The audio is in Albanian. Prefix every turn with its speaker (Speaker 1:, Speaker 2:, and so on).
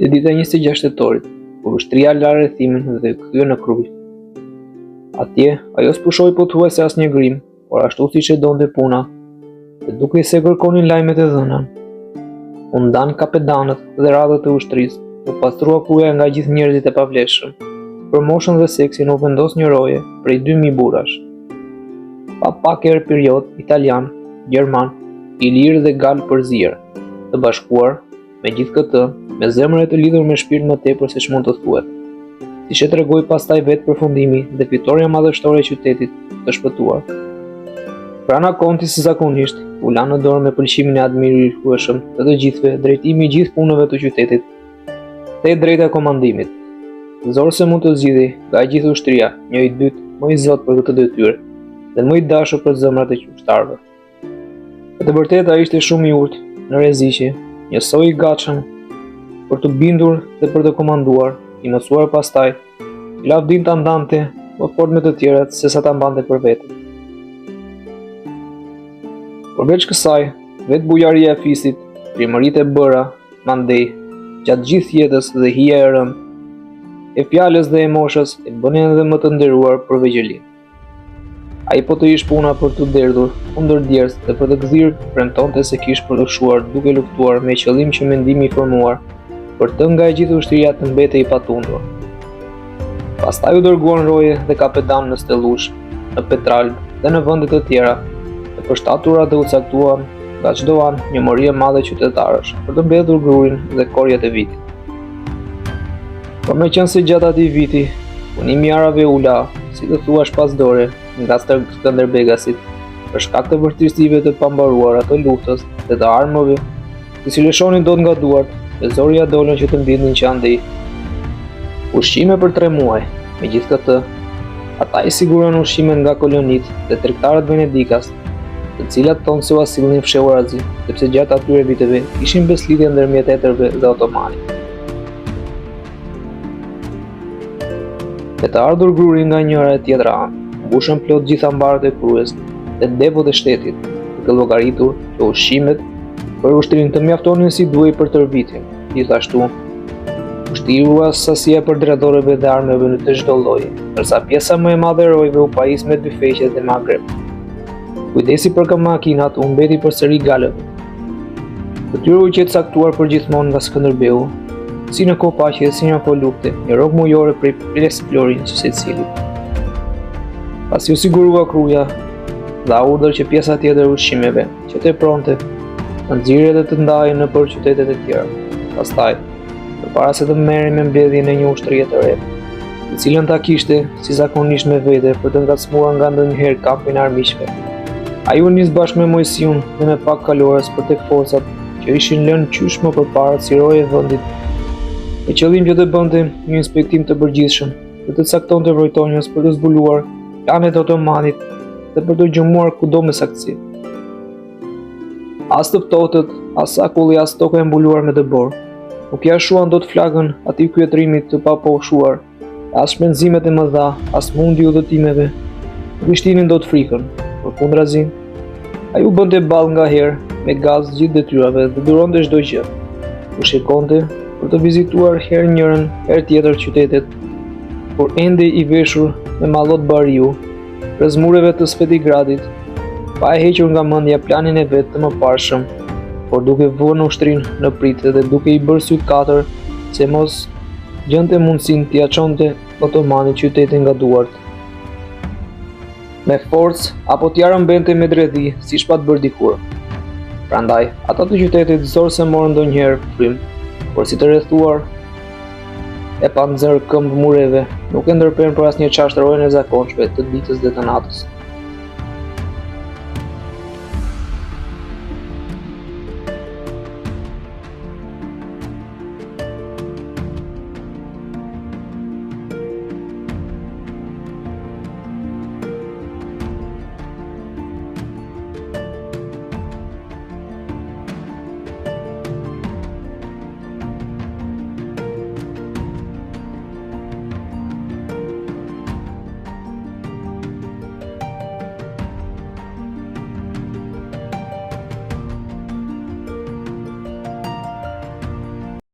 Speaker 1: dita 26 shtetorit, kur ushtria la rrethimin dhe kthye në Krujë. Atje, ajo s'pushoi pothuajse asnjë grim, por ashtu siç e donte puna, dhe dukej se kërkonin lajmet e dhëna. U ndan kapedanët dhe radhët e ushtrisë, u pastrua Kruja nga gjithë njerëzit e pavlefshëm. Për moshën dhe seksin u vendos një roje prej 2000 burrash. Pa pak erë period, italian, gjerman, ilir dhe gal përzier, të bashkuar, me gjithë këtë, me zemër e të lidhur me shpirt më tepër se ç'mund të thuhet. Siç e tregoi pastaj vetë përfundimi dhe fitoria madhështore e qytetit të shpëtuar. Prana Kontis zakonisht u la në dorë me pëlqimin e admirueshëm të të gjithëve drejtimi i gjithë punëve të qytetit, dhe drejta e komandimit. Zorë se mund të zgjidhej nga e gjithë ushtria, një i dytë, më i zot për këtë detyrë, dhe më i dashur për zemrat e ushtarëve. E të vërtetë ai ishte shumë i urtë, në rreziqe, njësoj i gatshëm për të bindur dhe për të komanduar, i mësuar pastaj, i lavdin ta ndante më fort me të tjerat se sa ta mbante për vete. Përveç kësaj, vetë bujaria e fisit, primëritë e bëra, mandej, gjatë gjithë jetës dhe hija e rënd, e fjalës dhe e moshës e bënin edhe më të nderuar për vegjëlin. Ai po të ish puna për të derdhur kundër djerës dhe për të gdhirë premtonte se kish përlëshuar duke luftuar me qëllim që mendimi i formuar për të nga e gjithë ushtria të mbetej i patundur. Pastaj u dërguan roje dhe kapetan në Stellush, në Petralb dhe në vende të tjera, të përshtatura dhe u caktuan nga çdo anë një mori e madhe qytetarësh për të mbledhur grurin dhe korjet e vitit. Por me qenë se gjatë atij viti, punimi i arave u la, si të thuash pas dore, nga Skënderbegasit, për shkak të vërtetësive të pambaruara të luftës dhe të armëve, që si lëshonin dot nga duart, dhe zorja dolën që të mbidhin që andej. Ushqime për 3 muaj, me gjithë këtë, ata i siguron ushqime nga kolonit dhe tregtarët venedikas, të cilat tonë se u asillnin fshehurazi, sepse gjatë atyre viteve ishin beslidhje ndërmjet eterve dhe otomanit. Me të ardhur grurin nga njëra e tjetra anë, mbushën plot gjithë ambarët e Krujës dhe depot e shtetit, duke llogaritur që ushqimet për ushtrinë të mjaftonin si duhej për tërë vitin. Gjithashtu, ushtrua sasia për drejtorëve dhe armëve në të çdo lloji, ndërsa pjesa më e madhe e rojve u pajis me dyfeqet dhe magreb. Kujdesi për makinat u mbeti përsëri galëve. Detyra u qet caktuar përgjithmonë nga Skënderbeu, si në kohë paqe si në kohë lufte, një rrogë mujore prej eksplorin që secilit. Pasi u sigurua Kruja, dha urdhër që pjesa tjetër e ushqimeve që të pronte të nxirrej dhe të ndahej nëpër qytetet e tjera. Pastaj, përpara se të merrej me mbledhjen e një ushtrie të re, të cilën ta kishte si zakonisht me vete për të ngacmuar nga ndonjëherë kampin e armiqve, ai u nis bashkë me Mojsiun dhe me pak kalorës për tek forcat që ishin lënë qysh më përpara si roje e vendit, me qëllim që të bënte një inspektim të përgjithshëm dhe të caktonte vrojtonjës për të zbuluar planet otomanit dhe për të gjumuar kudo me saktësi. As të ftohtët, as akulli, as toka e mbuluar me dëbor, nuk ja shuan dot flakën atij kyetrimit të paposhuar, as shpenzimet e mëdha, as mundi i udhëtimeve, nuk i shtinin dot frikën. Përkundrazi, ai u bënte ball nga herë me gaz gjithë detyrave dhe duronte çdo gjë. U shikonte për të vizituar herë njërën, herë tjetër qytetet, por ende i veshur me mallot bariu, rrezmureve të Svetigradit, pa e hequr nga mendja planin e vet të mëparshëm, por duke vënë ushtrinë në pritë dhe duke i bërë syt katër se mos gjente mundësinë t'i çonte otomanit qytetin nga duart. Me forcë apo t'ia rëmbente me dredhi, siç pa të bërë dikur. Prandaj, ata të qytetit zorë se morën ndonjëherë frym, por si të rrethuar e pa nxerr këmbë mureve, nuk e ndërpren për asnjë çashtërojën e zakonshme të ditës dhe të natës.